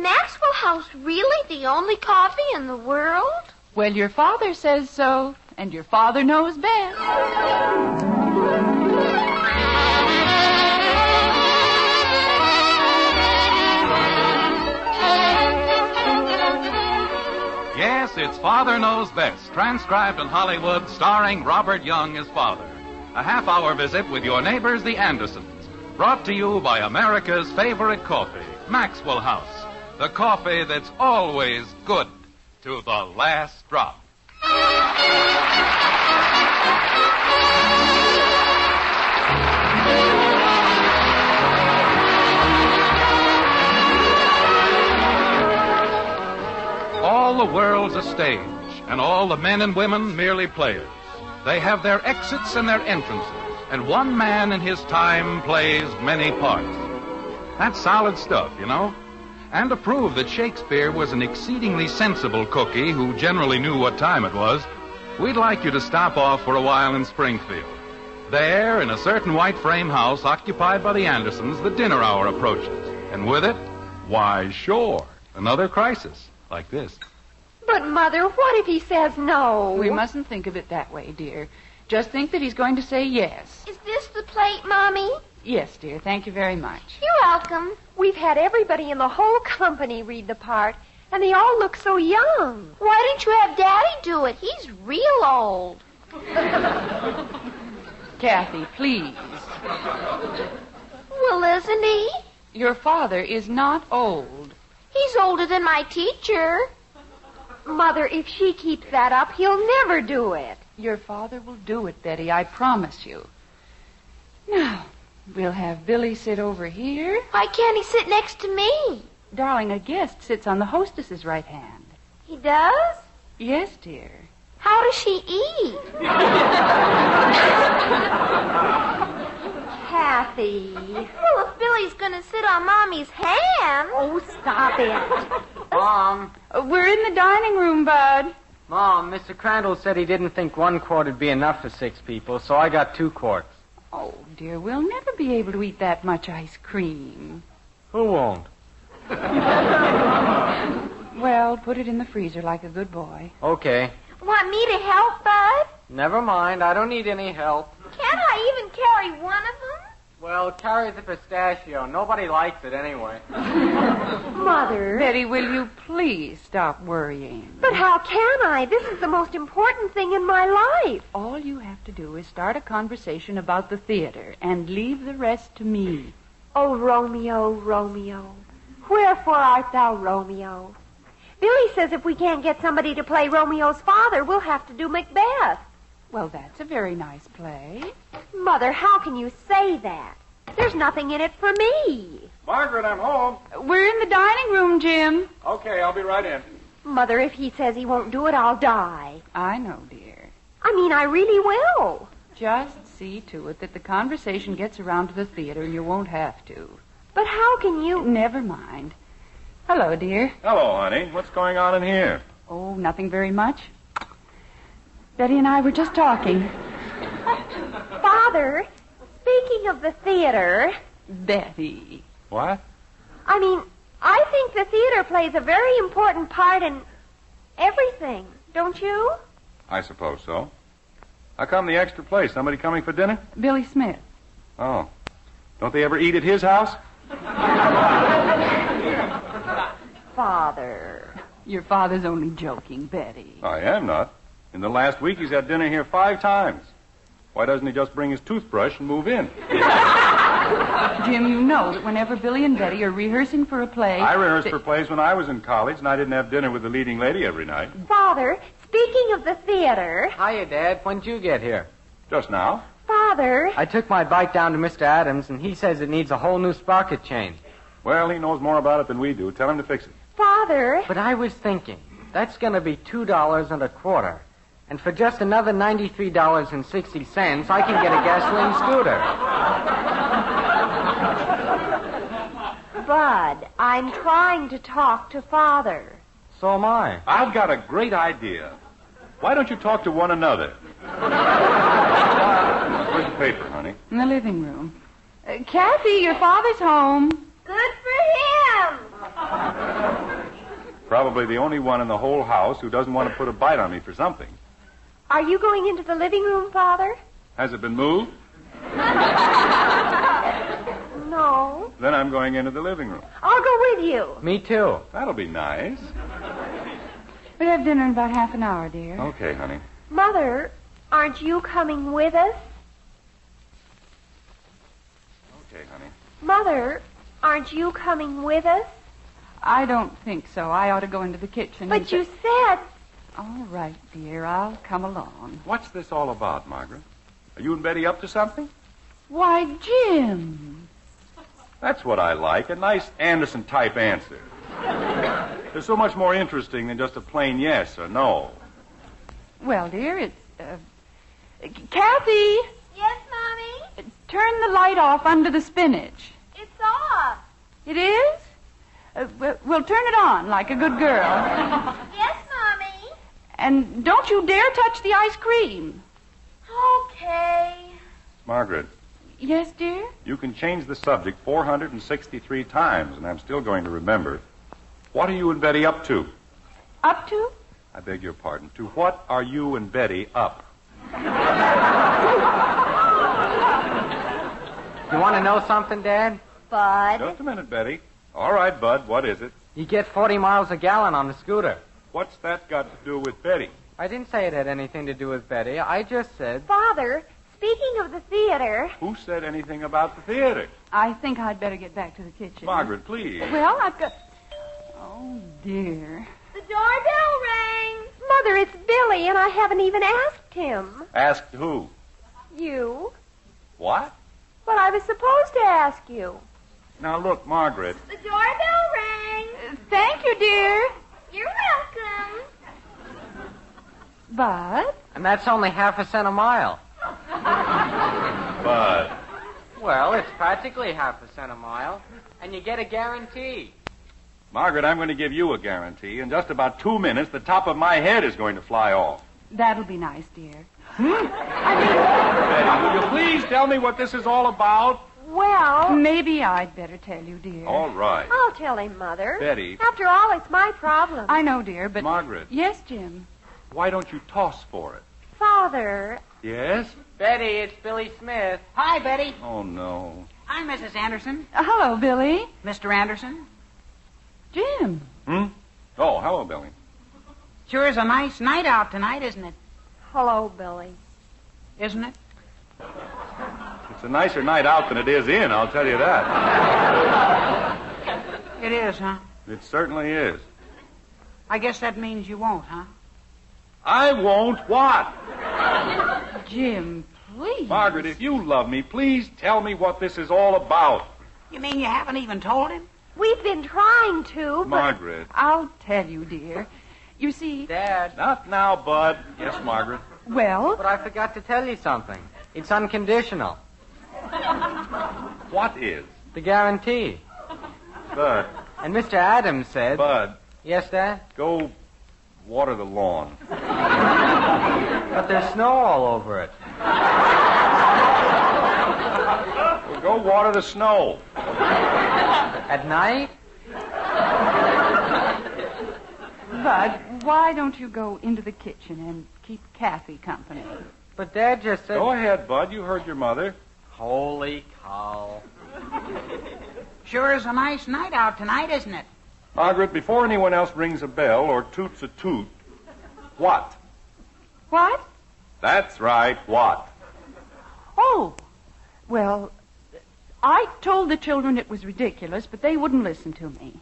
Maxwell House really the only coffee in the world? Well, your father says so, and your father knows best. Yes, it's Father Knows Best, transcribed in Hollywood, starring Robert Young as father. A half-hour visit with your neighbors, the Andersons. Brought to you by America's favorite coffee, Maxwell House. The coffee that's always good to the last drop. All the world's a stage, and all the men and women merely players. They have their exits and their entrances, and one man in his time plays many parts. That's solid stuff, you know. And to prove that Shakespeare was an exceedingly sensible cookie who generally knew what time it was, we'd like you to stop off for a while in Springfield. There, in a certain white frame house occupied by the Andersons, the dinner hour approaches. And with it, why, sure, another crisis. Like this. But, Mother, what if he says no? We mustn't think of it that way, dear. Just think that he's going to say yes. Is this the plate, Mommy? Yes, dear. Thank you very much. You're welcome. We've had everybody in the whole company read the part, and they all look so young. Why don't you have Daddy do it? He's real old. Kathy, please. Well, isn't he? Your father is not old. He's older than my teacher. Mother, if she keeps that up, he'll never do it. Your father will do it, Betty, I promise you. Now, we'll have Billy sit over here. Why can't he sit next to me? Darling, a guest sits on the hostess's right hand. He does? Yes, dear. How does she eat? Kathy. Well, if Billy's going to sit on Mommy's hand. Oh, stop it. Mom. We're in the dining room, Bud. Mom, Mr. Crandall said he didn't think 1 quart would be enough for 6 people, so I got 2 quarts. Oh, dear, we'll never be able to eat that much ice cream. Who won't? Well, put it in the freezer like a good boy. Okay. Want me to help, Bud? Never mind. I don't need any help. Can't I even carry one of them? Well, carry the pistachio. Nobody likes it anyway. Mother. Betty, will you please stop worrying? But how can I? This is the most important thing in my life. All you have to do is start a conversation about the theater and leave the rest to me. Oh, Romeo, Romeo, wherefore art thou Romeo? Billy says if we can't get somebody to play Romeo's father, we'll have to do Macbeth. Well, that's a very nice play. Mother, how can you say that? There's nothing in it for me. Margaret, I'm home. We're in the dining room, Jim. Okay, I'll be right in. Mother, if he says he won't do it, I'll die. I know, dear. I mean, I really will. Just see to it that the conversation gets around to the theater and you won't have to. But how can you... Never mind. Hello, dear. Hello, honey. What's going on in here? Oh, nothing very much. Betty and I were just talking. Father, speaking of the theater... Betty. What? I mean, I think the theater plays a very important part in everything, don't you? I suppose so. How come the extra place? Somebody coming for dinner? Billy Smith. Oh. Don't they ever eat at his house? Father. Your father's only joking, Betty. I am not. In the last week, he's had dinner here 5 times. Why doesn't he just bring his toothbrush and move in? Jim, you know that whenever Billy and Betty are rehearsing for a play... I rehearsed for plays when I was in college, and I didn't have dinner with the leading lady every night. Father, speaking of the theater... Hiya, Dad. When'd you get here? Just now. Father... I took my bike down to Mr. Adams, and he says it needs a whole new sprocket change. Well, he knows more about it than we do. Tell him to fix it. Father... But I was thinking, that's going to be $2.25. And for just another $93.60, I can get a gasoline scooter. Bud, I'm trying to talk to Father. So am I. I've got a great idea. Why don't you talk to one another? Where's the paper, honey? In the living room. Kathy, your father's home. Good for him. probably the only one in the whole house who doesn't want to put a bite on me for something. Are you going into the living room, Father? Has it been moved? No. Then I'm going into the living room. I'll go with you. Me too. That'll be nice. We'll have dinner in about half an hour, dear. Okay, honey. Mother, aren't you coming with us? Okay, honey. Mother, aren't you coming with us? I don't think so. I ought to go into the kitchen. But you said... All right, dear. I'll come along. What's this all about, Margaret? Are you and Betty up to something? Why, Jim. That's what I like, a nice Anderson-type answer. They're so much more interesting than just a plain yes or no. Well, dear, it's... Kathy, Yes, Mommy? turn the light off under the spinach. It's off. It is? We'll turn it on like a good girl. Yes, Mommy? And don't you dare touch the ice cream. Okay. Margaret, Yes, dear? you can change the subject 463 times, and I'm still going to remember. What are you and Betty up to? Up to? I beg your pardon. To what are you and Betty up? You want to know something, Dad? Bud. Just a minute, Betty. All right, Bud, what is it? You get 40 miles a gallon on the scooter. What's that got to do with Betty? I didn't say it had anything to do with Betty. I just said... Father, speaking of the theater... Who said anything about the theater? I think I'd better get back to the kitchen. Margaret, please. Well, I've got... Oh, dear. The doorbell rang. Mother, it's Billy, and I haven't even asked him. Asked who? You? What? But I was supposed to ask you. Now, look, Margaret. The doorbell rang. Thank you, dear. You're welcome. Bud? And that's only half a cent a mile. Bud. Well, it's practically half a cent a mile. And you get a guarantee. Margaret, I'm going to give you a guarantee. In just about 2 minutes, the top of my head is going to fly off. That'll be nice, dear. Betty, will you please tell me what this is all about? Well, Maybe I'd better tell you, dear. All right. I'll tell him, Mother. Betty. After all, it's my problem. I know, dear, but... Margaret. Yes, Jim. Why don't you toss for it? Father, Yes? Betty, it's Billy Smith. Hi, Betty. Oh, no. I'm Mrs. Anderson. Hello, Billy. Mr. Anderson. Jim. Oh, hello, Billy. Sure is a nice night out tonight, isn't it? hello, Billy. Isn't it? It's a nicer night out than it is in, I'll tell you that. It is, huh? It certainly is. I guess that means you won't, huh? I won't what? Jim, please. Margaret, if you love me, please tell me what this is all about. You mean you haven't even told him? We've been trying to, but... Margaret. I'll tell you, dear. You see, Dad. Not now, Bud. Yes, Margaret. well, But I forgot to tell you something. It's unconditional. What is? The guarantee. Bud. And Mr. Adams said... Bud, Yes, Dad? go water the lawn. But there's snow all over it. Well, go water the snow. At night? Bud, why don't you go into the kitchen and keep Kathy company? But Dad just said... Go ahead, Bud. You heard your mother. Holy cow. Sure is a nice night out tonight, isn't it? Margaret, before anyone else rings a bell or toots a toot, what? What? That's right, what? Oh, well, I told the children it was ridiculous, but they wouldn't listen to me.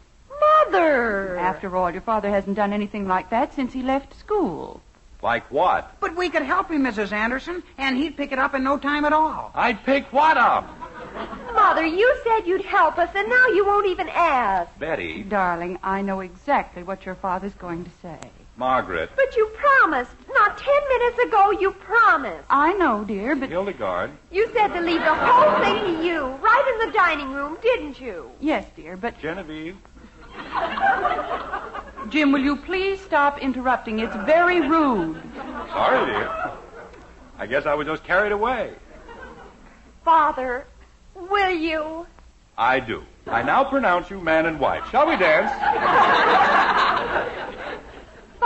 Mother! After all, your father hasn't done anything like that since he left school. Like what? But we could help him, Mrs. Anderson, and he'd pick it up in no time at all. I'd pick what up? Mother, you said you'd help us, and now you won't even ask. Betty. Darling, I know exactly what your father's going to say. Margaret. But you promised. Not 10 minutes ago, you promised. I know, dear, but... Hildegard. You said to leave the whole thing to you, right in the dining room, didn't you? Yes, dear, but... Genevieve. Jim, will you please stop interrupting? It's very rude. Sorry, dear. I guess I was just carried away. Father, will you? I do. I now pronounce you man and wife. Shall we dance?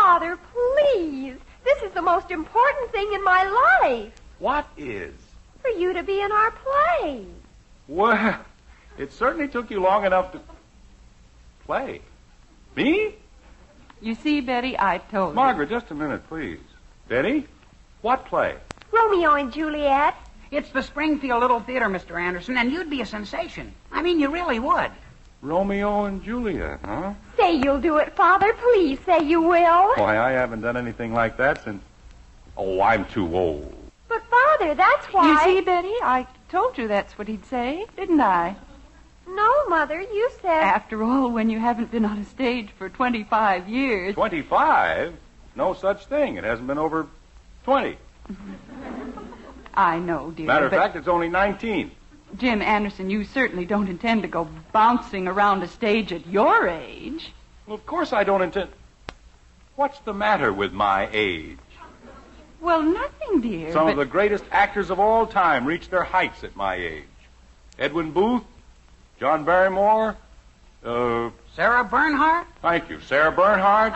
Father, please. This is the most important thing in my life. What is? For you to be in our play. Well, it certainly took you long enough to play. Me? You see, Betty, I told Margaret, just a minute, please. Betty, what play? Romeo and Juliet. It's the Springfield Little Theater, Mr. Anderson, and you'd be a sensation. I mean, you really would. Romeo and Juliet, huh? Say you'll do it, Father. Please say you will. Why, I haven't done anything like that since... Oh, I'm too old. But, Father, that's you. why... You see, Betty, I told you that's what he'd say, didn't I? No, Mother, you said... After all, when you haven't been on a stage for 25 years... 25? No such thing. It hasn't been over 20. I know, dear. Matter of fact, it's only 19. Jim Anderson, you certainly don't intend to go bouncing around a stage at your age. Well, of course I don't intend... What's the matter with my age? Well, nothing, dear. Some of the greatest actors of all time reached their heights at my age. Edwin Booth, John Barrymore, Sarah Bernhardt? Thank you, Sarah Bernhardt.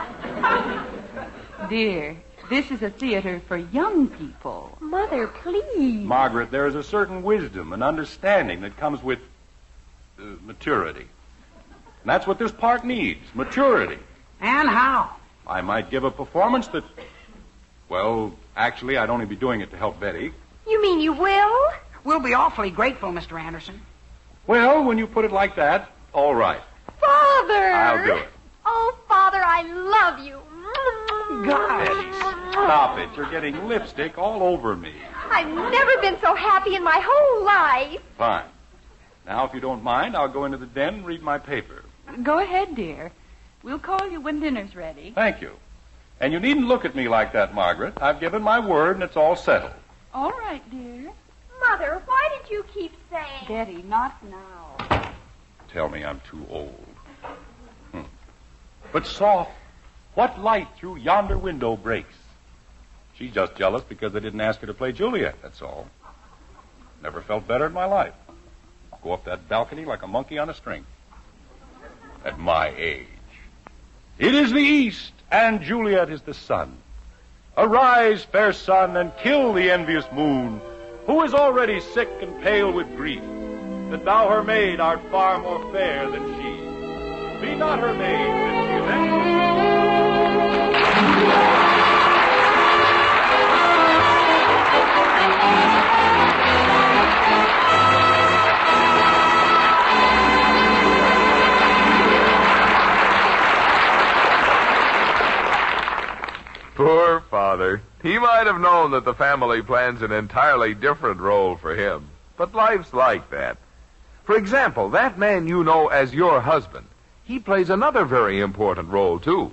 Dear, this is a theater for young people. Mother, please. Margaret, there is a certain wisdom and understanding that comes with maturity. And that's what this part needs, maturity. And how? I might give a performance that... Well, actually, I'd only be doing it to help Betty. You mean you will? We'll be awfully grateful, Mr. Anderson. Well, when you put it like that, all right. Father! I'll do it. Oh, Father, I love you. Betty, stop it. You're getting lipstick all over me. I've never been so happy in my whole life. Fine. Now, if you don't mind, I'll go into the den and read my paper. Go ahead, dear. We'll call you when dinner's ready. Thank you. And you needn't look at me like that, Margaret. I've given my word, and it's all settled. All right, dear. Mother, why did you keep saying... Betty, not now. Tell me I'm too old. But soft, what light through yonder window breaks? She's just jealous because I didn't ask her to play Juliet, that's all. Never felt better in my life. Go up that balcony like a monkey on a string. At my age. It is the east, and Juliet is the sun. Arise, fair sun, and kill the envious moon, who is already sick and pale with grief, that thou her maid art far more fair than she. Be not her maid, that she Poor father. He might have known that the family plans an entirely different role for him. But life's like that. For example, that man you know as your husband, he plays another very important role, too.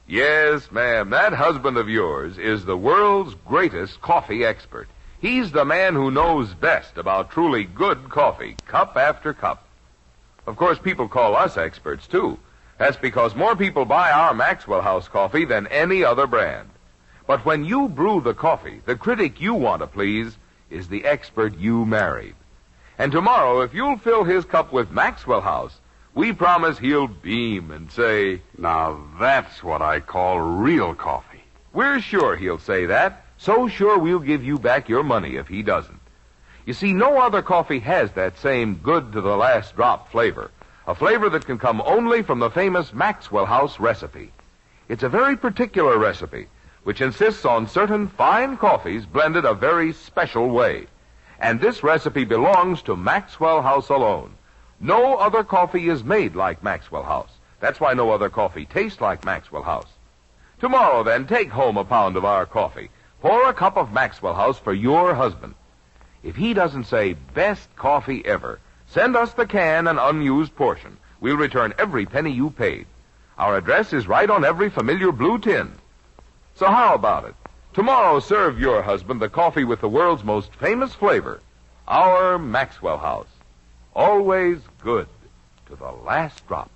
Yes, ma'am, that husband of yours is the world's greatest coffee expert. He's the man who knows best about truly good coffee, cup after cup. Of course, people call us experts, too. That's because more people buy our Maxwell House coffee than any other brand. But when you brew the coffee, the critic you want to please is the expert you married. And tomorrow, if you'll fill his cup with Maxwell House, we promise he'll beam and say, Now that's what I call real coffee. We're sure he'll say that, so sure we'll give you back your money if he doesn't. You see, no other coffee has that same good-to-the-last-drop flavor. A flavor that can come only from the famous Maxwell House recipe. It's a very particular recipe, which insists on certain fine coffees blended a very special way. And this recipe belongs to Maxwell House alone. No other coffee is made like Maxwell House. That's why no other coffee tastes like Maxwell House. Tomorrow, then, take home a pound of our coffee. Pour a cup of Maxwell House for your husband. If he doesn't say, best coffee ever, send us the can and unused portion. We'll return every penny you paid. Our address is right on every familiar blue tin. So how about it? Tomorrow, serve your husband the coffee with the world's most famous flavor, our Maxwell House. Always good to the last drop.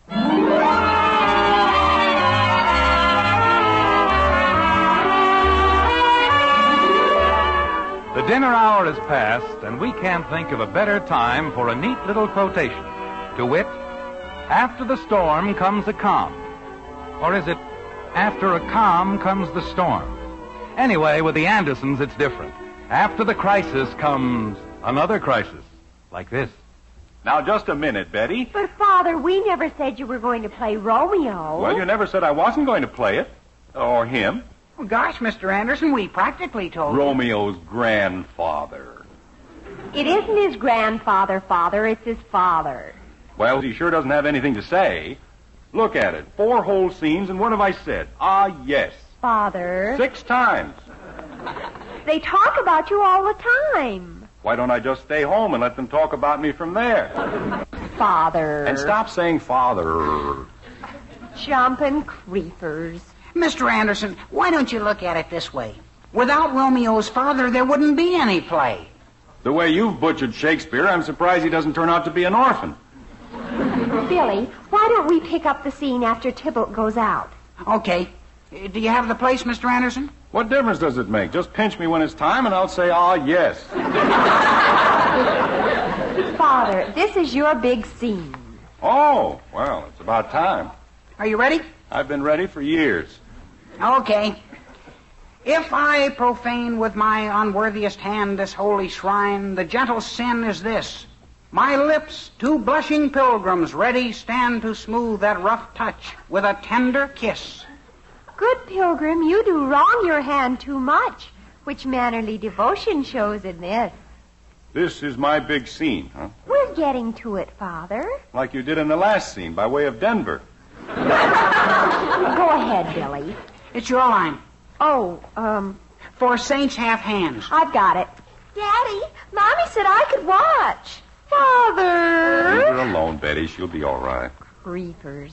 The dinner hour is past, and we can't think of a better time for a neat little quotation. To wit, after the storm comes a calm. Or is it, After a calm comes the storm. Anyway, with the Andersons, it's different. After the crisis comes another crisis, like this. Now, just a minute, Betty. But, Father, we never said you were going to play Romeo. Well, you never said I wasn't going to play it. Or him. Well, gosh, Mr. Anderson, we practically told you. Romeo's grandfather. It isn't his grandfather, Father. It's his father. Well, he sure doesn't have anything to say. Look at it. 4 whole scenes, and what have I said? Ah, yes. Father. 6 times. They talk about you all the time. Why don't I just stay home and let them talk about me from there? Father. And stop saying father. Jumping creepers. Mr. Anderson, why don't you look at it this way? Without Romeo's father, there wouldn't be any play. The way you've butchered Shakespeare, I'm surprised he doesn't turn out to be an orphan. Billy, why don't we pick up the scene after Tybalt goes out? Okay. Do you have the place, Mr. Anderson? What difference does it make? Just pinch me when it's time, and I'll say, ah, yes. Father, this is your big scene. Oh, well, it's about time. Are you ready? I've been ready for years. Okay. If I profane with my unworthiest hand this holy shrine, the gentle sin is this. My lips, 2 blushing pilgrims, ready stand to smooth that rough touch with a tender kiss. Good pilgrim, you do wrong your hand too much, which mannerly devotion shows in this. This is my big scene, huh? We're getting to it, Father. Like you did in the last scene, by way of Denver. Go ahead, Billy. It's your line. Oh, For saints have hands. I've got it. Daddy, Mommy said I could watch. Father! Leave her alone, Betty. She'll be all right. Creepers.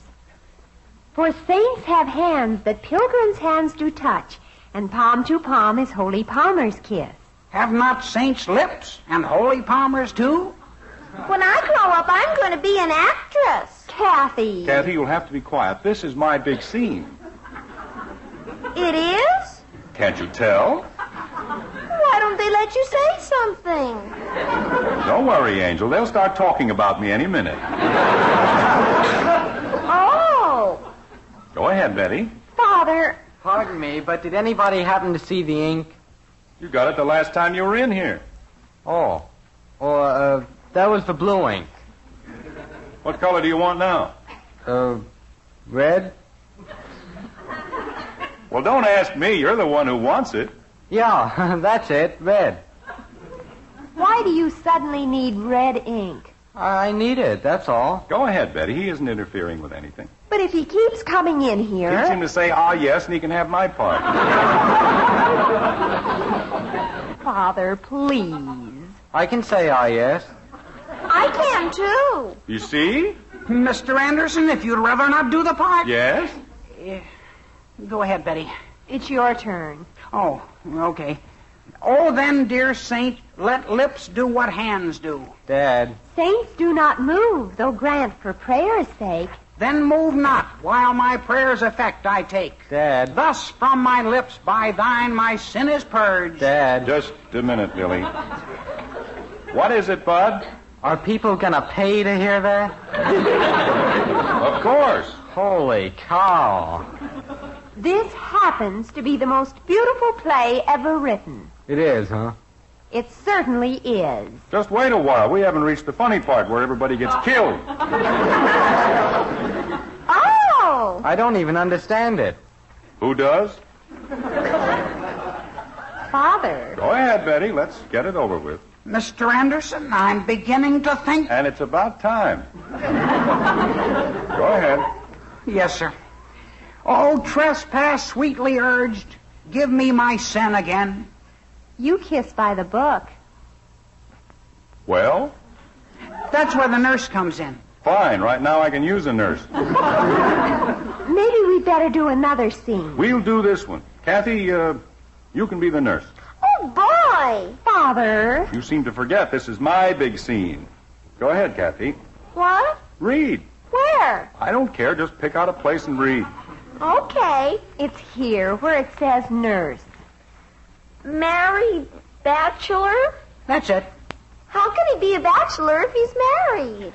For saints have hands that pilgrims' hands do touch, and palm to palm is holy palmer's kiss. Have not saints lips and holy palmers too? When I grow up, I'm going to be an actress. Kathy. Kathy, you'll have to be quiet. This is my big scene. It is? Can't you tell? Why don't they let you say something? Don't worry, Angel. They'll start talking about me any minute. Oh. Go ahead, Betty. Father. Pardon me, but did anybody happen to see the ink? You got it the last time you were in here. Oh. That was the blue ink. What color do you want now? Red? Well, don't ask me. You're the one who wants it. Yeah, that's it, red. Why do you suddenly need red ink? I need it, that's all. Go ahead, Betty. He isn't interfering with anything. But if he keeps coming in here... Teach him to say, ah, yes, and he can have my part. Father, please. I can say yes. I can, too. You see? Mr. Anderson, if you'd rather not do the part. Yes? Go ahead, Betty. It's your turn. Oh, okay. Oh, then, dear saint, let lips do what hands do. Dad. Saints do not move, though grant for prayer's sake. Then move not, while my prayer's effect I take. Dad. Thus from my lips by thine my sin is purged. Dad. Just a minute, Billy. What is it, Bud? Are people gonna pay to hear that? Of course. Holy cow. This happens to be the most beautiful play ever written. It is, huh? It certainly is. Just wait a while. We haven't reached the funny part where everybody gets killed. Oh! I don't even understand it. Who does? Father. Go ahead, Betty. Let's get it over with. Mr. Anderson, I'm beginning to think... And it's about time. Go ahead. Yes, sir. Oh, trespass sweetly urged, give me my sin again. You kiss by the book. Well? That's where the nurse comes in. Fine. Right now I can use a nurse. Maybe we'd better do another scene. We'll do this one. Kathy, you can be the nurse. Oh, boy! Father. You seem to forget this is my big scene. Go ahead, Kathy. What? Read. Where? I don't care. Just pick out a place and read. Okay. It's here where it says nurse. Married bachelor? That's it. How can he be a bachelor if he's married?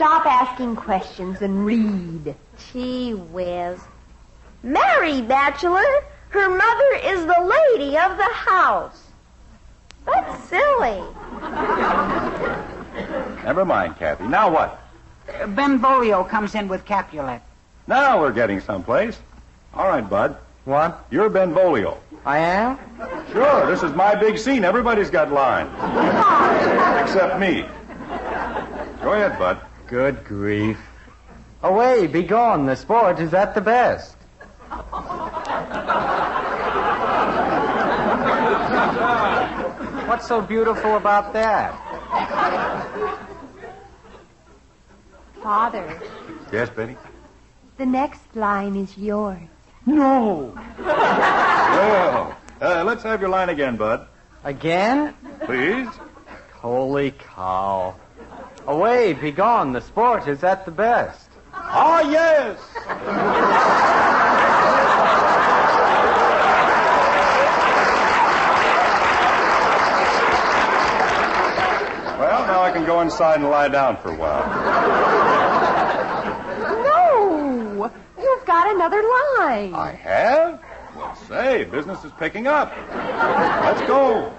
stop asking questions and read. Gee whiz. Mary Bachelor, her mother is the lady of the house. That's silly. Never mind, Kathy. Now what? Benvolio comes in with Capulet. Now we're getting someplace. All right, Bud. What? You're Benvolio. I am? Sure, this is my big scene. Everybody's got lines. Except me. Go ahead, Bud. Good grief. Away, be gone. The sport is at the best. What's so beautiful about that? Father, Yes, Betty? the next line is yours. No. Well, let's have your line again, Bud. Again? Please. Holy cow. Away, be gone. The sport is at the best. Ah, yes. Well, now I can go inside and lie down for a while. No! You've got another line. I have? Well, say, business is picking up. Let's go.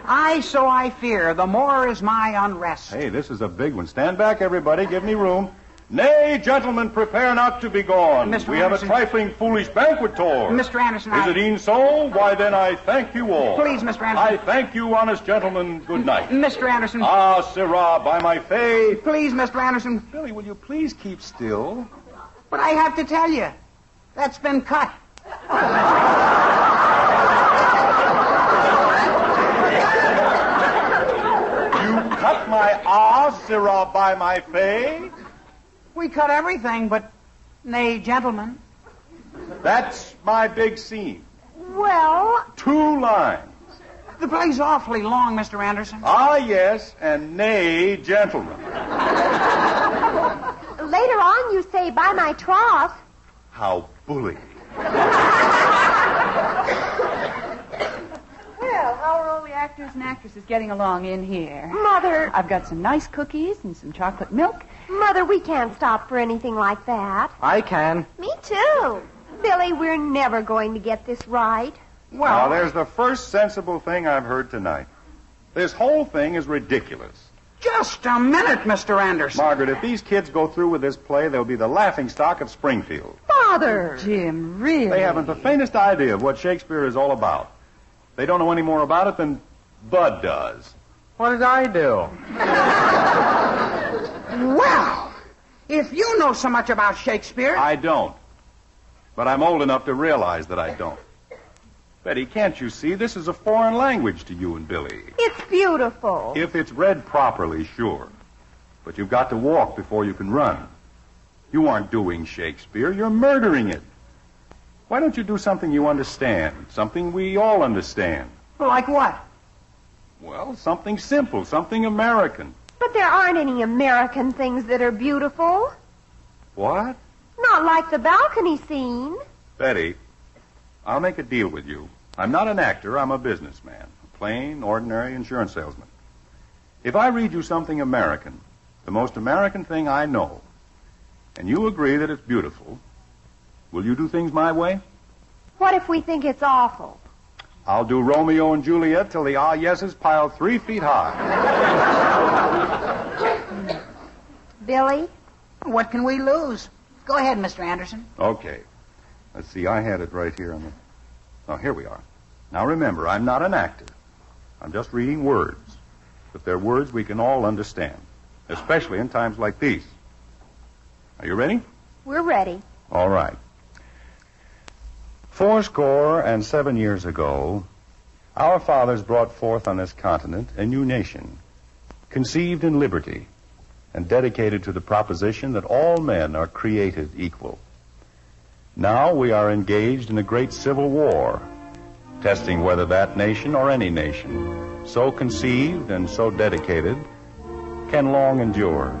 Aye, so I fear. The more is my unrest. Hey, this is a big one. Stand back, everybody. Give me room. Nay, gentlemen, prepare not to be gone. Mr. We have a Anderson. trifling, foolish banquet tour. Mr. Anderson, Is it e'en so? Why, then I thank you all. Please, Mr. Anderson. I thank you, honest gentlemen. Good night. Mr. Anderson. Ah, sirrah, by my faith. Please, Mr. Anderson. Billy, will you please keep still? But I have to tell you, that's been cut. You cut my ah, sirrah, by my faith. We cut everything, but nay, gentlemen. That's my big scene. Well, 2 lines. The play's awfully long, Mr. Anderson. Ah, yes, and nay, gentlemen. later on you say, by my troth. How bully. Well, how are all the actors and actresses getting along in here? Mother, I've got some nice cookies and some chocolate milk. Mother, we can't stop for anything like that. I can. Me too. Billy, we're never going to get this right. Well, there's the first sensible thing I've heard tonight. This whole thing is ridiculous. Just a minute, Mr. Anderson. Margaret, if these kids go through with this play, they'll be the laughingstock of Springfield. Father! Jim, really? They haven't the faintest idea of what Shakespeare is all about. They don't know any more about it than Bud does. What did I do? Well, if you know so much about Shakespeare... I don't. But I'm old enough to realize that I don't. Betty, can't you see this is a foreign language to you and Billy? It's beautiful. If it's read properly, sure. But you've got to walk before you can run. You aren't doing Shakespeare, you're murdering it. Why don't you do something you understand, something we all understand? Like what? Well, something simple, something American. But there aren't any American things that are beautiful. What? Not like the balcony scene. Betty, I'll make a deal with you. I'm not an actor, I'm a businessman. A plain, ordinary insurance salesman. If I read you something American, the most American thing I know, and you agree that it's beautiful, will you do things my way? What if we think it's awful? I'll do Romeo and Juliet till the ah yeses pile 3 feet high. Billy? What can we lose? Go ahead, Mr. Anderson. Okay. Let's see, I had it right here on the... Oh, here we are. Now remember, I'm not an actor. I'm just reading words. But they're words we can all understand, especially in times like these. Are you ready? We're ready. All right. 7 years ago, our fathers brought forth on this continent a new nation, conceived in liberty and dedicated to the proposition that all men are created equal. Now we are engaged in a great civil war, testing whether that nation or any nation, so conceived and so dedicated, can long endure.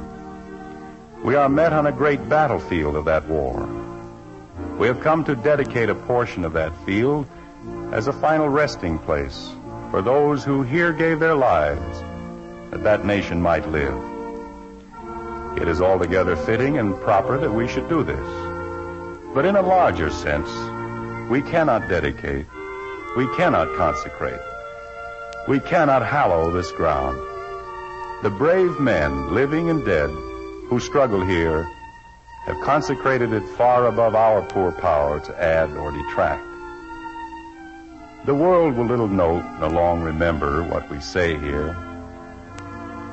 We are met on a great battlefield of that war. We have come to dedicate a portion of that field as a final resting place for those who here gave their lives that that nation might live. It is altogether fitting and proper that we should do this. But in a larger sense, we cannot dedicate, we cannot consecrate, we cannot hallow this ground. The brave men, living and dead, who struggle here, have consecrated it far above our poor power to add or detract. The world will little note nor long remember what we say here,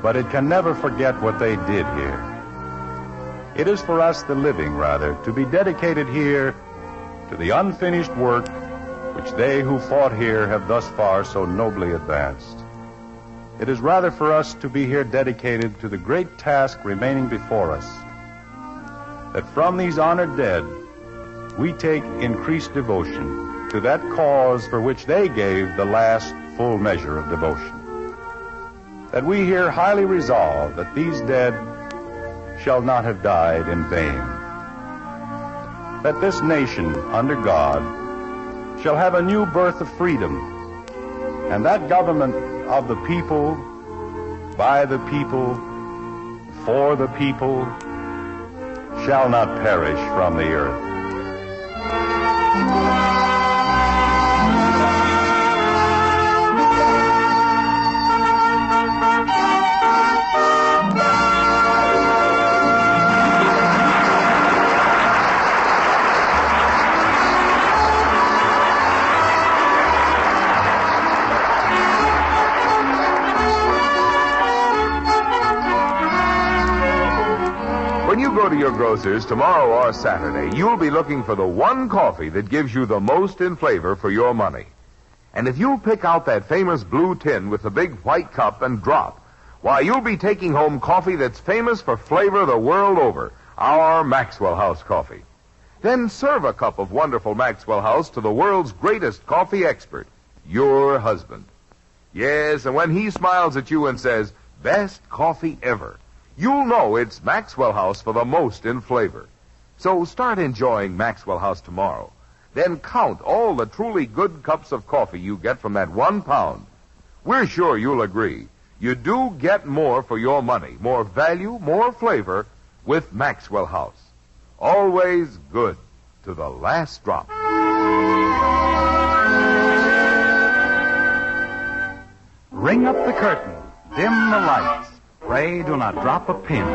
but it can never forget what they did here. It is for us, the living, rather, to be dedicated here to the unfinished work which they who fought here have thus far so nobly advanced. It is rather for us to be here dedicated to the great task remaining before us, that from these honored dead we take increased devotion to that cause for which they gave the last full measure of devotion. That we here highly resolve that these dead shall not have died in vain. That this nation, under God, shall have a new birth of freedom, and that government of the people, by the people, for the people, shall not perish from the earth. When you go to your grocer's tomorrow or Saturday, you'll be looking for the one coffee that gives you the most in flavor for your money. And if you'll pick out that famous blue tin with the big white cup and drop, why, you'll be taking home coffee that's famous for flavor the world over, our Maxwell House coffee. Then serve a cup of wonderful Maxwell House to the world's greatest coffee expert, your husband. Yes, and when he smiles at you and says, "Best coffee ever," you'll know it's Maxwell House for the most in flavor. So start enjoying Maxwell House tomorrow. Then count all the truly good cups of coffee you get from that 1 pound. We're sure you'll agree. You do get more for your money, more value, more flavor with Maxwell House. Always good to the last drop. Ring up the curtain. Dim the lights. Pray do not drop a pin.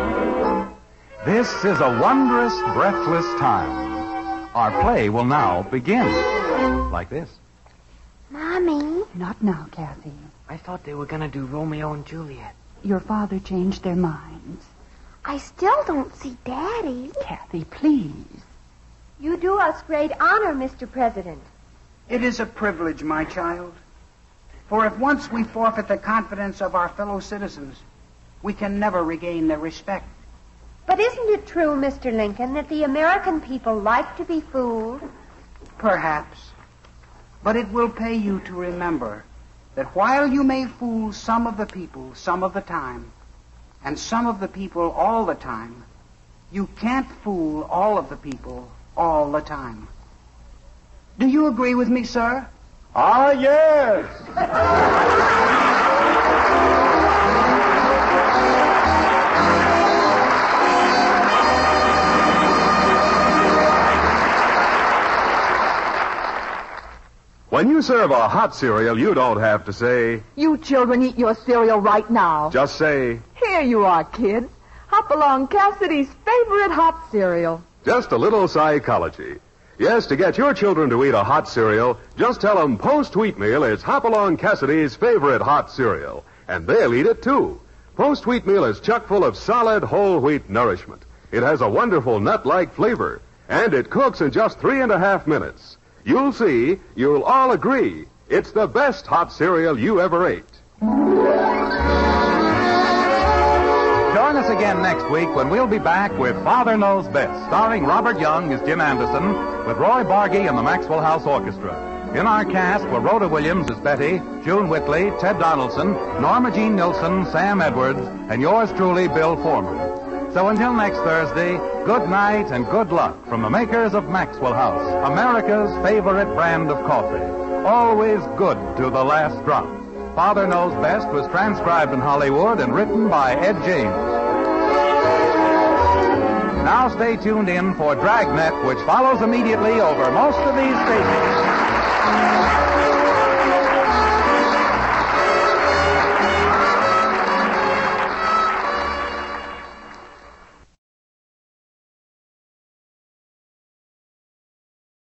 This is a wondrous, breathless time. Our play will now begin. Like this. Mommy. Not now, Kathy. I thought they were going to do Romeo and Juliet. Your father changed their minds. I still don't see Daddy. Kathy, please. You do us great honor, Mr. President. It is a privilege, my child. For if once we forfeit the confidence of our fellow citizens, we can never regain their respect. But isn't it true, Mr. Lincoln, that the American people like to be fooled? Perhaps. But it will pay you to remember that while you may fool some of the people some of the time, and some of the people all the time, you can't fool all of the people all the time. Do you agree with me, sir? Ah, yes! When you serve a hot cereal, you don't have to say, "You children eat your cereal right now." just say, Here you are, kids. Hop along Cassidy's favorite hot cereal. just a little psychology. Yes, to get your children to eat a hot cereal, just tell them Post-Wheatmeal is Hopalong Cassidy's favorite hot cereal, and they'll eat it too. Post-Wheatmeal is chock full of solid whole wheat nourishment. It has a wonderful nut-like flavor, and it cooks in just 3.5 minutes. You'll see, you'll all agree, it's the best hot cereal you ever ate. Join us again next week when we'll be back with Father Knows Best, starring Robert Young as Jim Anderson, with Roy Bargy and the Maxwell House Orchestra. In our cast were Rhoda Williams as Betty, June Whitley, Ted Donaldson, Norma Jean Nilsson, Sam Edwards, and yours truly, Bill Foreman. So until next Thursday, good night and good luck from the makers of Maxwell House, America's favorite brand of coffee. Always good to the last drop. Father Knows Best was transcribed in Hollywood and written by Ed James. Now stay tuned in for Dragnet, which follows immediately over most of these stations.